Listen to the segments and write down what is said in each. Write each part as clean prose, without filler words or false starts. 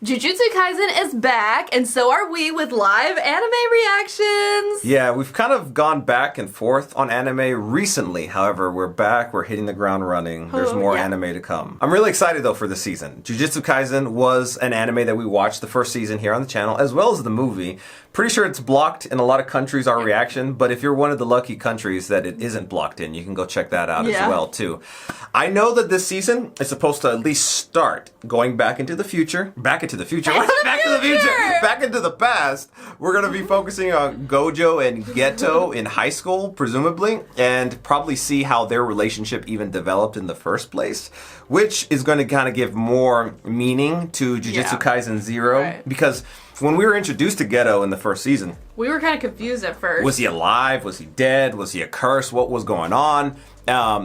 Jujutsu Kaisen is back, and so are we with live anime reactions. Yeah, we've kind of gone back and forth on anime recently. However, we're back, we're hitting the ground running. There's more anime to come. I'm really excited though for this season. Jujutsu Kaisen was an anime that we watched the first season here on the channel, as well as the movie. Pretty sure it's blocked in a lot of countries, our reaction, but if you're one of the lucky countries that it isn't blocked in, you can go check that out as well too. I know that this season is supposed to at least start going back into the future. Back into the future. Back into the past. We're going to be focusing on Gojo and Geto in high school, presumably, and probably see how their relationship even developed in the first place, which is going to kind of give more meaning to Jujutsu Kaisen Zero, because when we were introduced to Geto in the first season, we were kind of confused at first. Was he alive? Was he dead? Was he a curse? What was going on?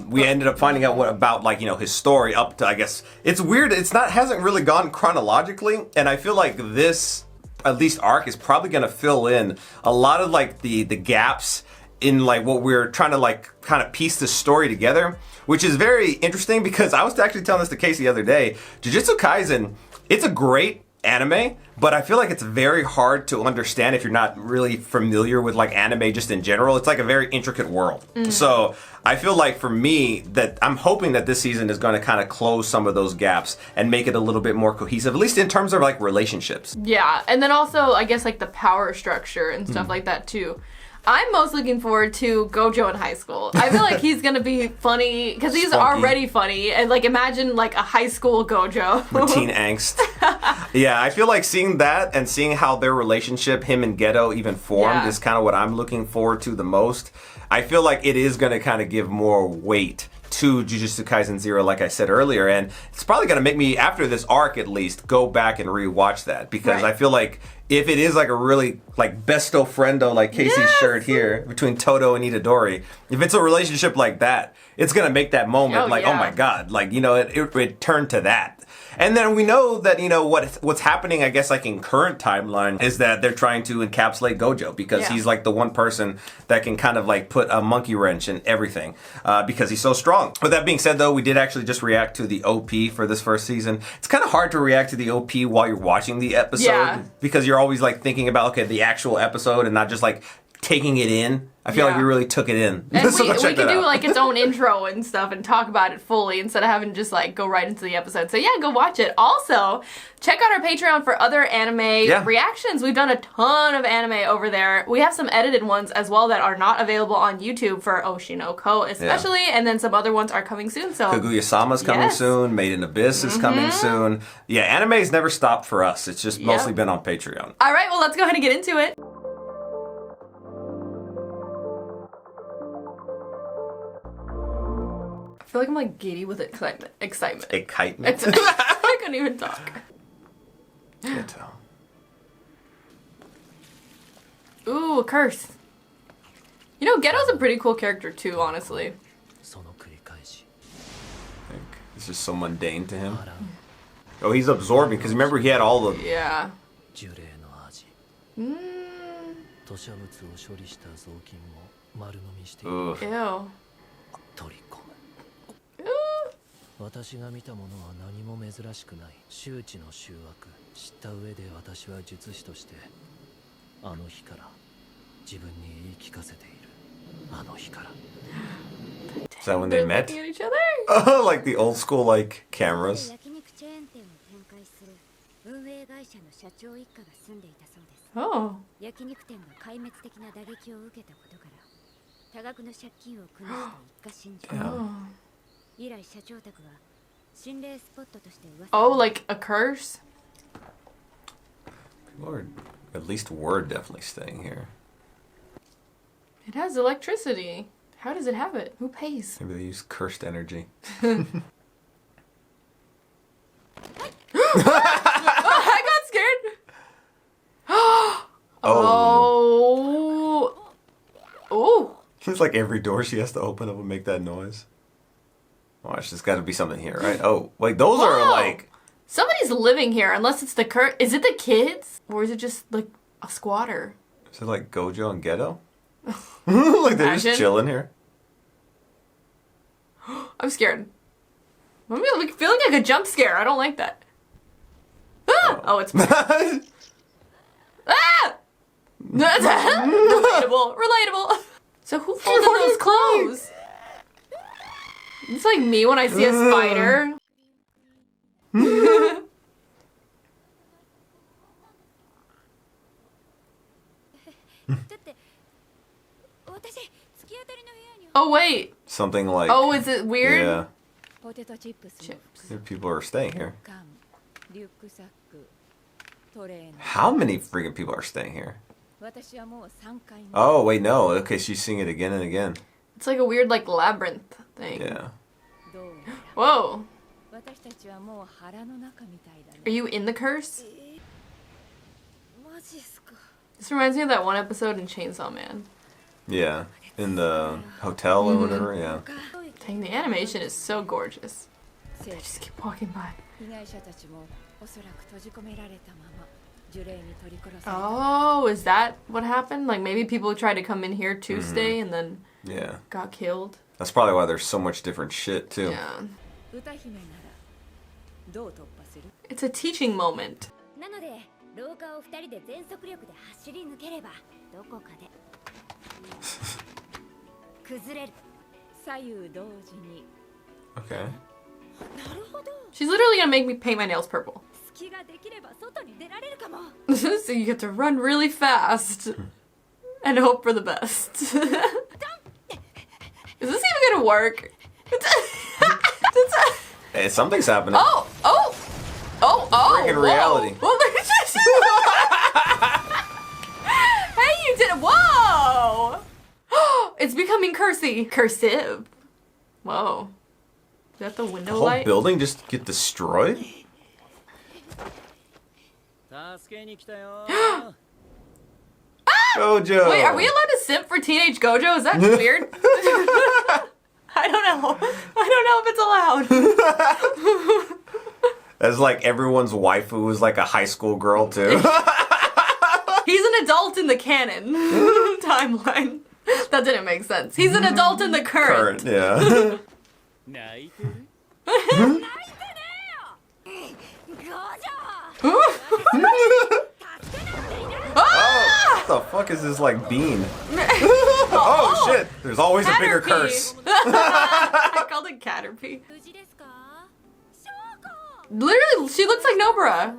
We ended up finding out what about, like, you know, his story up to, I guess, it's weird. Hasn't really gone chronologically. And I feel like this, at least arc, is probably going to fill in a lot of like the gaps in like what we're trying to like kind of piece the story together, which is very interesting because I was actually telling this to Casey the other day. Jujutsu Kaisen, it's a great anime, but I feel like it's very hard to understand if you're not really familiar with like anime just in general. It's like a very intricate world. So I feel like for me that I'm hoping that this season is going to kind of close some of those gaps and make it a little bit more cohesive, at least in terms of like relationships. Yeah, and then also I guess like the power structure and stuff like that too. I'm most looking forward to Gojo in high school. I feel like he's gonna be funny because he's already funny, and like imagine like a high school Gojo with teen angst. Yeah, I feel like seeing that and seeing how their relationship, him and Geto, even formed is kind of what I'm looking forward to the most. I feel like it is gonna kind of give more weight to Jujutsu Kaisen Zero, like I said earlier, and it's probably gonna make me, after this arc at least, go back and rewatch that, because I feel like if it is like a really like besto friendo, like Casey's shirt here, between Todo and Itadori, if it's a relationship like that, it's gonna make that moment oh my god, like, you know, it turned to that. And then we know that, you know, what's happening, I guess, like in current timeline is that they're trying to encapsulate Gojo because he's like the one person that can kind of like put a monkey wrench in everything because he's so strong. With that being said, though, we did actually just react to the OP for this first season. It's kind of hard to react to the OP while you're watching the episode because you're always like thinking about, okay, the actual episode and not just like taking it in. I feel like we really took it in. And we could do like its own intro and stuff and talk about it fully instead of having to just like go right into the episode. So yeah, go watch it. Also, check out our Patreon for other anime reactions. We've done a ton of anime over there. We have some edited ones as well that are not available on YouTube for Oshinoko especially, and then some other ones are coming soon. So Kaguya-sama's coming soon. Made in Abyss is coming soon. Yeah, anime's never stopped for us. It's just mostly been on Patreon. All right, well, let's go ahead and get into it. I feel like I'm like giddy with excitement. I couldn't even talk. Geto. Ooh, a curse. You know, Geto's a pretty cool character too, honestly. I think it's just so mundane to him. Oh, he's absorbing because remember he had all the Ew. 私が見たものは何も珍しくない周知の醜悪知った上で私は術師としてあの日から自分に言い聞かせているあの日から Is that when they met? At each other? Oh, like the old school like cameras. 焼肉チェーン店を展開する運営会社の社長一家が住んでいたそうです。 Oh. 焼肉店が壊滅的な打撃を受けたことから多額の借金を組ませた一家心中。以来社長宅は心霊スポットとして噂。 Oh, like a curse? People are, at least word definitely staying here. It has electricity. How does it have it? Who pays? Maybe they use cursed energy. I got scared. Oh. Oh. It's like every door she has to open up and make that noise. Watch, there's got to be something here, right? Oh, like those are like... Somebody's living here, unless it's the Is it the kids? Or is it just like a squatter? Is it like Gojo and Geto? Like they're just chilling here? I'm scared. I'm feeling like a jump scare. I don't like that. Ah! Oh, it's ah! Relatable. So who folded those clothes? It's like me when I see a spider. だって私突き当たりの部屋に Oh wait. Something like. Oh, is it weird? Yeah. ポテトチップス There people are staying here. 缶リュックサックトレーの How many freaking people are staying here? 私はもう3回目 Oh wait, no. Okay, she's seeing it again and again. It's like a weird like labyrinth thing. Yeah. どうやら Whoa. 私たちはもう腹の中みたいだ Are ね you in the curse? マジっすか This reminds me of that one episode in Chainsaw Man. Yeah. In the hotel or whatever. Yeah. Dang, the animation is so gorgeous. せい I just keep walking by. 被害者たちもおそらく閉じ込められたまま呪霊に取り殺された Oh, is that what happened? Like maybe people tried to come in here to stay and then Yeah. got killed. That's probably why there's so much different shit too. Yeah. 歌姫ならどう突破する It's a teaching moment. なので廊下を2人で全速力で走り抜ければどこかで崩れる左右同時に Okay. なるほど She's literally gonna make me paint my nails purple. 隙ができれば外に出られるかも So you get to run really fast and hope for the best. Is this even gonna work? Hey, something's happening. Oh! Freaking whoa. reality. Well, look at this. Hey, you did it! Whoa! It's becoming cursive. Whoa. Is that the window The whole light? building just get destroyed? 助けに来たよ Gojo! Wait, are we allowed to simp for Teenage Gojo? Is that weird? I don't know. I don't know if it's allowed. As like everyone's waifu is like a high school girl too. He's an adult in the canon timeline. That didn't make sense. He's an adult in the current. Yeah. 泣いてる What the fuck is this like bean? Oh shit! There's always a bigger Caterpie. curse. I called it Caterpie. 無事ですかショーコ Literally, she looks like Nobara.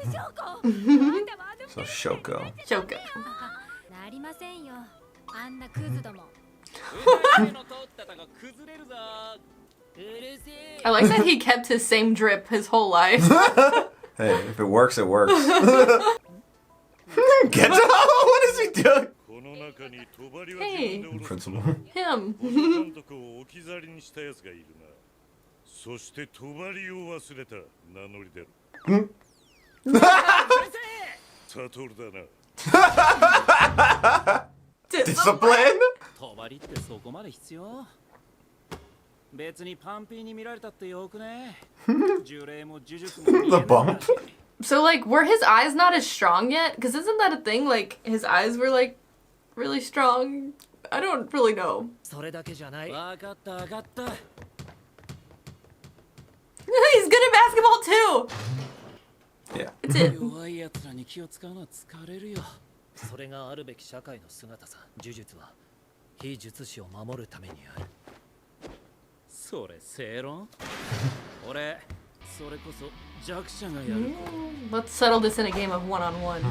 ショーコあんたはあの So Shoko. Shoko. なりませんよあんなクズども I like that he kept his same drip his whole life. Hey, if it works, it works. Get what is he doing? Hey, Principal. him. 監督を置き去りにしたやつがいるな。そして帳を忘れた名乗り出る。サトルだな。 Discipline? 帳ってそこまで必要別にパンピーに見られたってよくね呪霊も呪術も見え The ない bump. So, like, were his eyes not as strong yet? Because isn't that a thing? Like, his eyes were, like, really strong? I don't really know. それだけじゃない分かった分かった He's good at basketball, too! Yeah. That's it. 弱いやつらに気を使うのは疲れるよそれがあるべき社会の姿さ呪術は非術師を守るためにあるそれ正論俺それこそ弱者がやる Let's settle this in a game of one-on-one.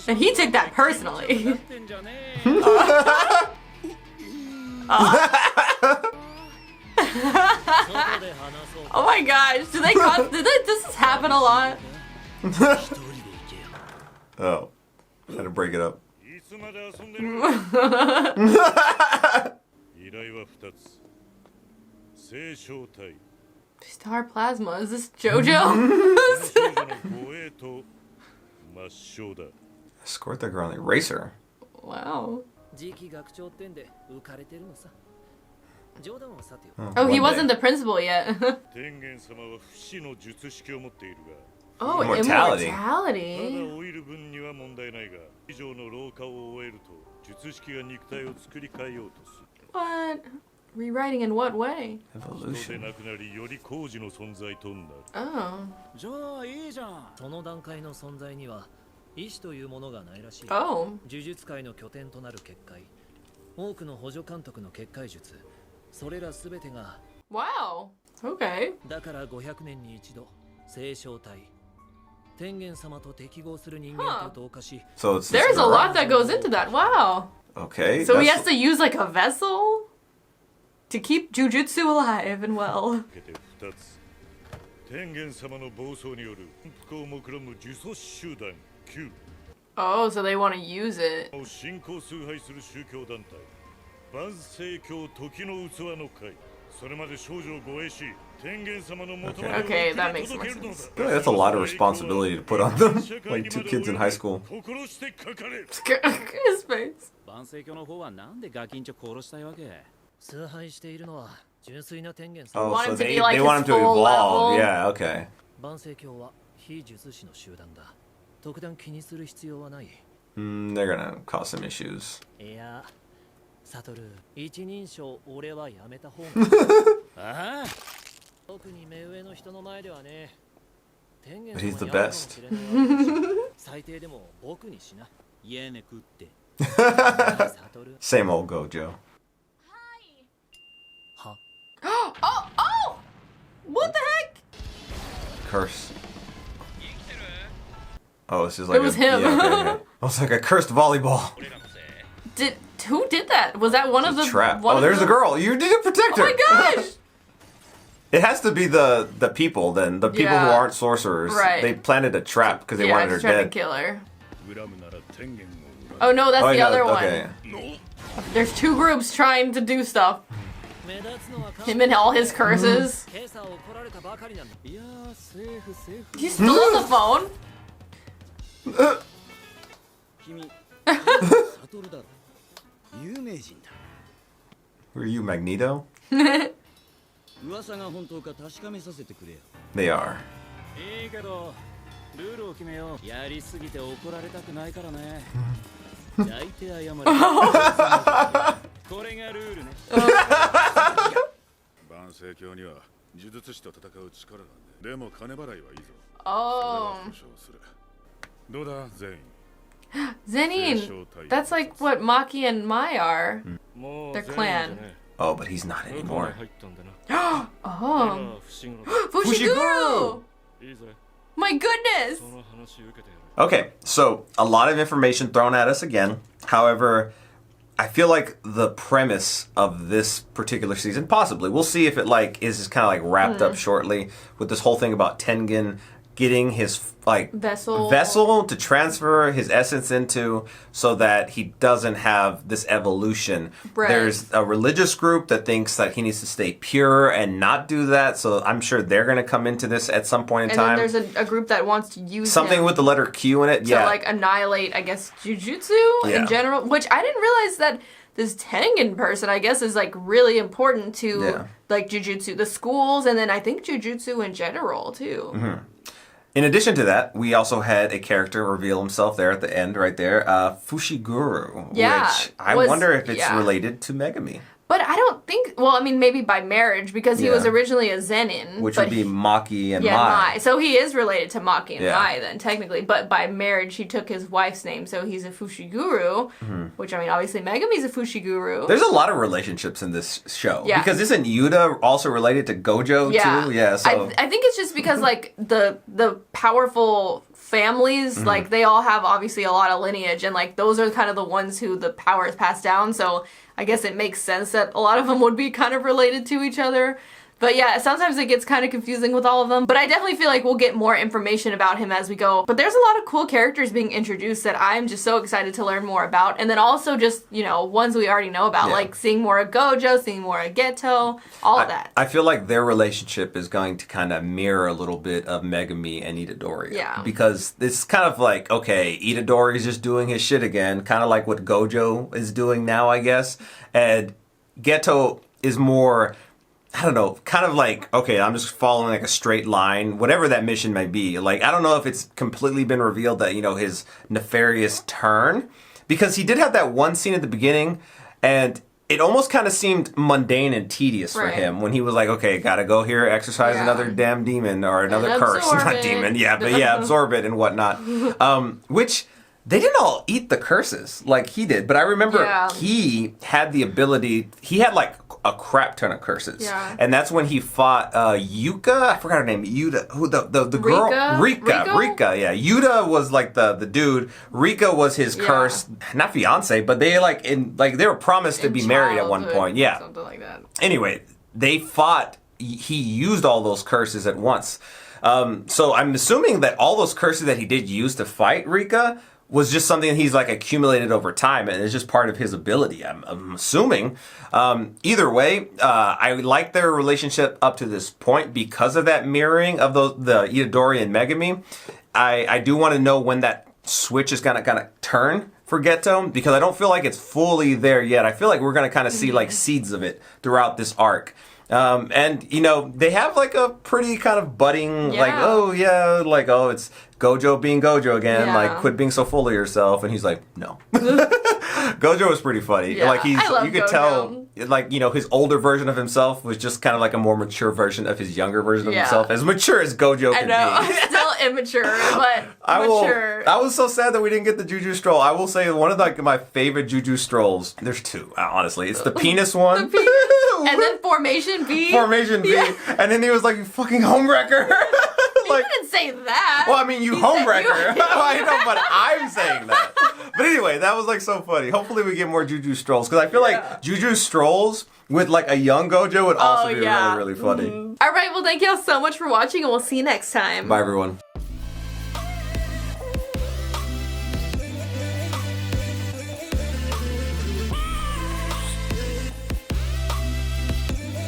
And he took that personally. Oh my gosh, does this happen a lot? Oh. Had to break it up. いつまで遊んでる依頼は2つ。聖正体。 Star Plasma, is this JoJo? 少女の護衛と抹消だ。 Escort the girl and erase her. Wow. 次期学長ってんで浮かれてるのさ冗談はさてよ Oh, he One wasn't day. the principal yet. 天元様は不死の術式を持っている Oh, Immortality. が、まだ immortality. 老いる分には問題ないが、以上の老化を終えると術式が肉体を作り変えようとする。What? Rewriting in what way? Evolution. なくなりより工事の存在となる。 Oh. じゃあいいじゃん。その段階の存在には意志というものがないらしい。 Oh. 呪術界の拠点となる結界、多くの補助監督の結界術、それらすべてが Wow. Okay. だから500年に一度聖正体天元様と適合する人間と同化し、 So it's this There's a girl? lot that goes into that. Wow. Okay. So he that's- has to use like a vessel to keep Jujutsu alive and well. けて2つ。天元様の暴走による反復を目論む呪詛師集団9 Oh, so they want to use it. を信仰崇拝する宗教団体万世教時の器の会。それまで少女を護衛し天元様の求めを Okay, that 送り makes more 届けるのだ。 sense. I feel like that's a lot of responsibility to put on them. Like 2 kids in high school. 心してかかれ。 His face. 万世教の方はなんでガキンチョ殺したいわけ？崇拝しているのは純粋な天元様。 Oh, want so him to they, be like they want him his to full evolve. level. Yeah, okay. 万世教は非術師の集団だ。特段気にする必要はない。 They're gonna cause some issues. いや、サトル、一人称俺はやめた方が。ああ、特に目上の人の前ではね。天元 But 様 he's the に会うかも best. しれないわけだ。最低でも僕にしな。家ね食って。サトル。 Same old Gojo. は Oh, oh! What the heck? Curse. Oh, this is like It was a, him. Yeah, okay, okay. Oh, it's like a cursed volleyball. Who did that? Was that one of the Trap. One Oh, of there's the... a girl. You need to protect Oh her. my gosh! It has to be the people then. The people who Yeah. aren't sorcerers. Right. They planted a trap because they Yeah, wanted her just trying to dead. kill her. 恨むなら天元を恨む。 Oh no, that's Oh, the yeah, other one. okay. There's 2 groups trying to do stuff. 目立つのは Him and all his curses. 今朝怒られたばかりなんだ。いやーセーフセーフ。 He's still on the phone. 君、サトルだろ。有名人だ。 Who are you, Magneto? 噂が本当か確かめさせてくれよ。 They are. いいけど、ルールを決めよう。やりすぎて怒られたくないからね。抱いて謝れ。これがルールね。万世教には呪術師と戦う力がある。でも金払いはいいぞ。 Oh. 保証する。どうだ全員。 Zenin. That's like what Maki and Mai are. Their clan. Oh, but he's not anymore. Oh. Fushiguro! My goodness! Okay, so a lot of information thrown at us again. However, I feel like the premise of this particular season, possibly, we'll see if it like is just kind of like wrapped up shortly with this whole thing about Tengen getting his like vessel to transfer his essence into so that he doesn't have this evolution. Right. There's a religious group that thinks that he needs to stay pure and not do that. So I'm sure they're going to come into this at some point in And time. then there's a group that wants to use Something him with the letter Q in it. to Yeah. like annihilate, I guess, Jujutsu Yeah. in general. Which I didn't realize that this Tengen person, I guess, is like really important to Yeah. like Jujutsu, the schools, and then I think Jujutsu in general too. Mm-hmm. In addition to that, we also had a character reveal himself there at the end, right there, Fushiguro, Yeah, which I was- wonder if it's yeah. related to Megami, But I don't think. Well, I mean, maybe by marriage because he Yeah. was originally a Zenin, which but would be Maki and yeah, Mai. Mai. So he is related to Maki and Yeah. Mai then, technically. But by marriage, he took his wife's name, so he's a Fushiguro. Which I mean, obviously, Megami's a Fushiguru. Mm-hmm. There's a lot of relationships in this show. Yeah. Because isn't Yuta also related to Gojo too? Yeah. So I think it's just because like the powerful families, Mm-hmm. like they all have obviously a lot of lineage, and like those are kind of the ones who the power is passed down. So I guess it makes sense that a lot of them would be kind of related to each other. But yeah, sometimes it gets kind of confusing with all of them. But I definitely feel like we'll get more information about him as we go. But there's a lot of cool characters being introduced that I'm just so excited to learn more about. And then also just, you know, ones we already know about, Yeah. like seeing more of Gojo, seeing more of Geto, all of that. I feel like their relationship is going to kind of mirror a little bit of Megami and Itadori. Yeah. Because it's kind of like, okay, Itadori's just doing his shit again, kind of like what Gojo is doing now, I guess. And Geto is more, I don't know, kind of like, okay, I'm just following like a straight line, whatever that mission may be. Like, I don't know if it's completely been revealed that, you know, his nefarious turn, because he did have that one scene at the beginning, and it almost kind of seemed mundane and tedious for him when he was like, okay, gotta go here, exercise another damn demon or another curse. Not demon, absorb it and whatnot. Which they didn't all eat the curses like he did, but I remember he had the ability, he had like a crap ton of curses. Yeah. And that's when he fought Yuka. I forgot her name. Yuta. Who the girl? Rika. Yeah. Yuta was like the dude. Rika was his curse, not fiance, but they they were promised to be married at one point. Yeah. Something like that. Anyway, they fought. He used all those curses at once. So I'm assuming that all those curses that he did use to fight Rika was just something that he's like accumulated over time, and it's just part of his ability. I'm assuming. Either way, I like their relationship up to this point because of that mirroring of the Itadori and Megumi. I do want to know when that switch is gonna turn for Geto, because I don't feel like it's fully there yet. I feel like we're gonna kind of see like seeds of it throughout this arc. And you know, they have like a pretty kind of budding, it's Gojo being Gojo again, like quit being so full of yourself, and he's like, no. Gojo was pretty funny. Yeah, like you could Gojo. tell, like, you know, his older version of himself was just kind of like a more mature version of his younger version of himself, as mature as Gojo could be. Still immature, but mature. I was so sad that we didn't get the Juju Stroll. I will say one of my favorite Juju Strolls. There's two, honestly. It's the penis one. And then Formation B. Formation B. Yeah. And then he was like, you fucking homewrecker. Like, he didn't say that. Well, I mean, you homewrecker. I know, but I'm saying that. But anyway, that was like so funny. Hopefully we get more Juju Strolls, because I feel like Juju Strolls with like a young Gojo would also be really, really funny. All right, well, thank y'all so much for watching, and we'll see you next time. Bye, everyone.